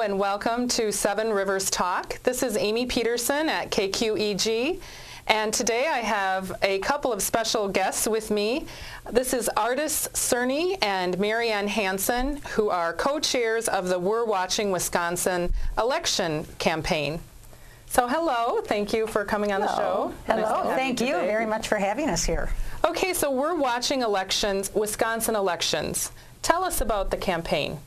and welcome to Seven Rivers Talk. This is Amy Peterson at KQEG, and today I have a couple of special guests with me. This is Ardis Cerny and Marianne Hansen, who are co-chairs of the We're Watching Wisconsin election campaign. So hello, thank you for coming on the show. Hello, thank you very much for having us here. Okay, so We're Watching Elections, Wisconsin elections. Tell us about the campaign.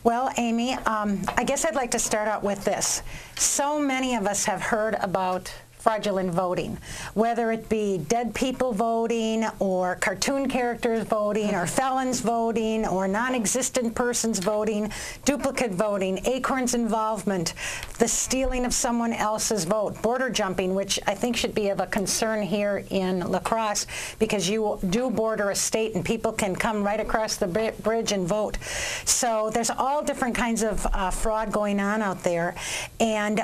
Well, Amy, I guess I'd like to start out with this. So many of us have heard about fraudulent voting, whether it be dead people voting or cartoon characters voting or felons voting or non-existent persons voting, duplicate voting, Acorn's involvement, the stealing of someone else's vote, border jumping, which I think should be of a concern here in La Crosse because you do border a state and people can come right across the bridge and vote. So there's all different kinds of fraud going on out there, and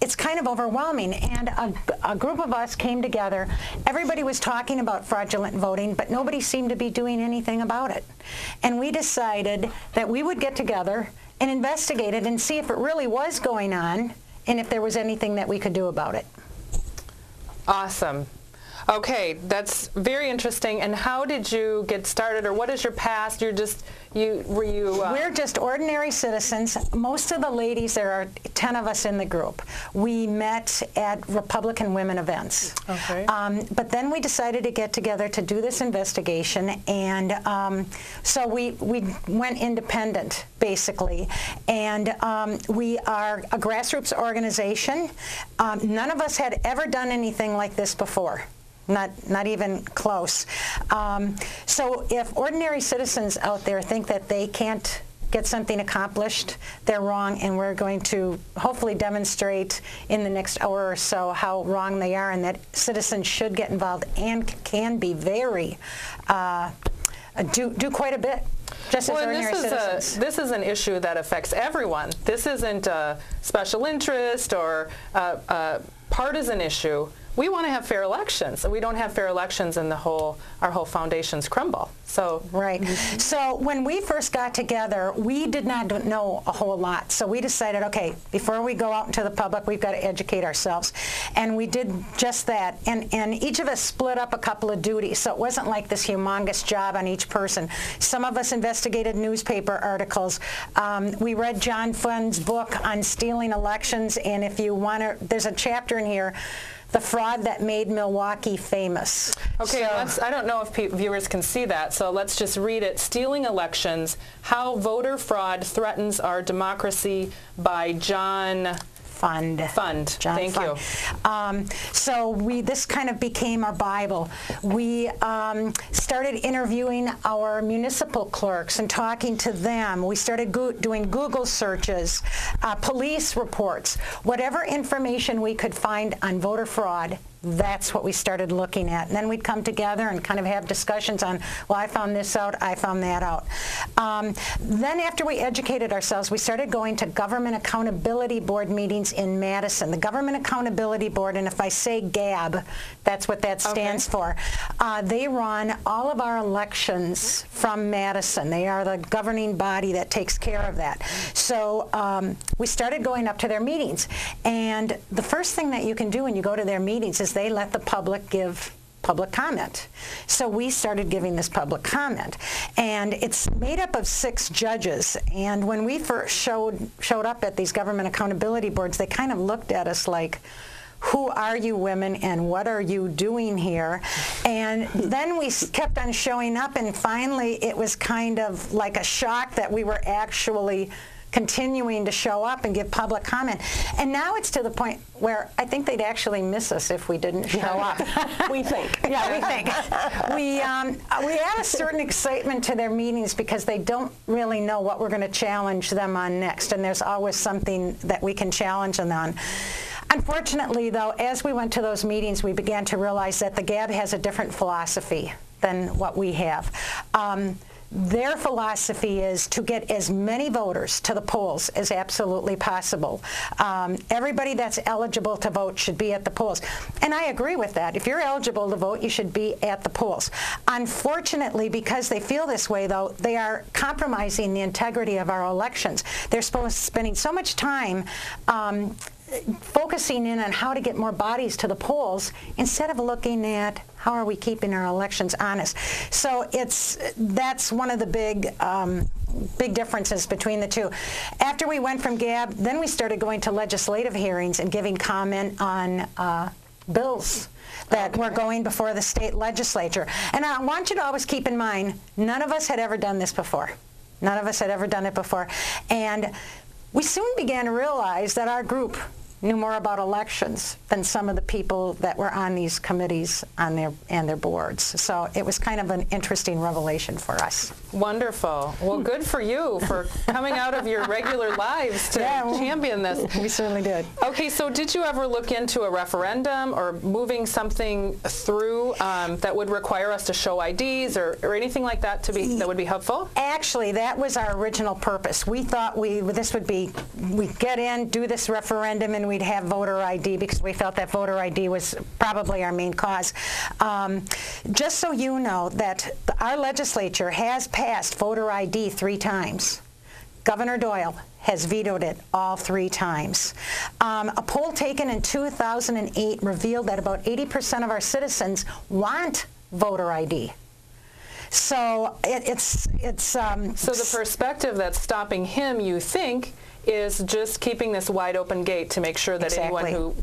it's kind of overwhelming. And a group of us came together. Everybody was talking about fraudulent voting, but nobody seemed to be doing anything about it. And we decided that we would get together and investigate it and see if it really was going on and if there was anything that we could do about it. Awesome. Okay, that's very interesting. And how did you get started, or what is your past? We're just ordinary citizens. Most of the ladies, there are 10 of us in the group. We met at Republican Women events. Okay. But then we decided to get together to do this investigation, and so we went independent, basically. And we are a grassroots organization. None of us had ever done anything like this before. Not even close. So if ordinary citizens out there think that they can't get something accomplished, they're wrong, and we're going to hopefully demonstrate in the next hour or so how wrong they are and that citizens should get involved and can be very, do quite a bit. Just as ordinary citizens. This is an issue that affects everyone. This isn't a special interest or a partisan issue. We want to have fair elections. We don't have fair elections, and our whole foundations crumble. So right. So when we first got together, we did not know a whole lot. So we decided, okay, before we go out into the public, we've got to educate ourselves, and we did just that. And each of us split up a couple of duties. So it wasn't like this humongous job on each person. Some of us investigated newspaper articles. We read John Funn's book on stealing elections, and if you want to, there's a chapter in here, The Fraud That Made Milwaukee Famous. Okay, so, I don't know if viewers can see that, so let's just read it. Stealing Elections, How Voter Fraud Threatens Our Democracy by John Fund. John Thank Fund. you. So this kind of became our Bible. We started interviewing our municipal clerks and talking to them. We started doing Google searches, police reports, whatever information we could find on voter fraud. That's what we started looking at. And then we'd come together and kind of have discussions on, well, I found this out, I found that out. Then after we educated ourselves, we started going to Government Accountability Board meetings in Madison. The Government Accountability Board, and if I say GAB, that's what that stands for. They run all of our elections from Madison. They are the governing body that takes care of that. So we started going up to their meetings. And the first thing that you can do when you go to their meetings is they let the public give public comment. So we started giving this public comment. And it's made up of 6 judges. And when we first showed up at these government accountability boards, they kind of looked at us like, who are you women and what are you doing here? And then we kept on showing up, and finally it was kind of like a shock that we were actually continuing to show up and give public comment. And now it's to the point where I think they'd actually miss us if we didn't show up. We think. Yeah, we think. We add a certain excitement to their meetings because they don't really know what we're going to challenge them on next, and there's always something that we can challenge them on. Unfortunately, though, as we went to those meetings, we began to realize that the GAB has a different philosophy than what we have. their philosophy is to get as many voters to the polls as absolutely possible. Everybody that's eligible to vote should be at the polls. And I agree with that. If you're eligible to vote, you should be at the polls. Unfortunately, because they feel this way, though, they are compromising the integrity of our elections. They're spending so much time focusing in on how to get more bodies to the polls instead of looking at how are we keeping our elections honest. So that's one of the big differences between the two. After we went from GAB, then we started going to legislative hearings and giving comment on bills that were going before the state legislature. And I want you to always keep in mind, none of us had ever done this before. None of us had ever done it before. And we soon began to realize that our group knew more about elections than some of the people that were on these committees and their boards. So it was kind of an interesting revelation for us. Wonderful. Well, good for you for coming out of your regular lives to champion this. We certainly did. Okay, so did you ever look into a referendum or moving something through that would require us to show IDs or anything like that that would be helpful? Actually, that was our original purpose. We thought we'd get in, do this referendum, and we'd have voter ID because we felt that voter ID was probably our main cause. Just so you know that our legislature has passed voter ID 3 times. Governor Doyle has vetoed it all 3 times. A poll taken in 2008 revealed that about 80% of our citizens want voter ID. So so the perspective that's stopping him, you think, is just keeping this wide open gate to make sure that anyone who...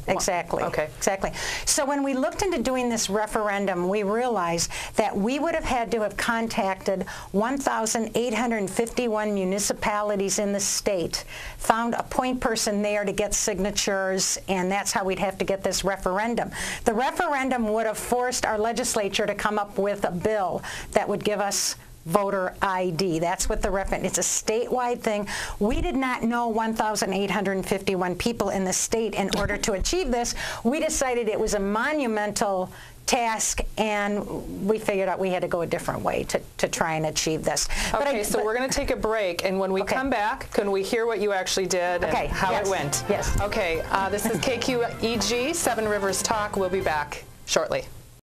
Exactly. Okay. Exactly. So when we looked into doing this referendum, we realized that we would have had to have contacted 1,851 municipalities in the state, found a point person there to get signatures, and that's how we'd have to get this referendum. The referendum would have forced our legislature to come up with a bill that would give us voter ID. That's what the referendum, it's a statewide thing. We did not know 1,851 people in the state in order to achieve this. We decided it was a monumental task, and we figured out we had to go a different way to try and achieve this. Okay, so we're going to take a break, and when we come back, can we hear what you actually did and how it went? Yes. Okay, this is KQEG, 7 Rivers Talk. We'll be back shortly.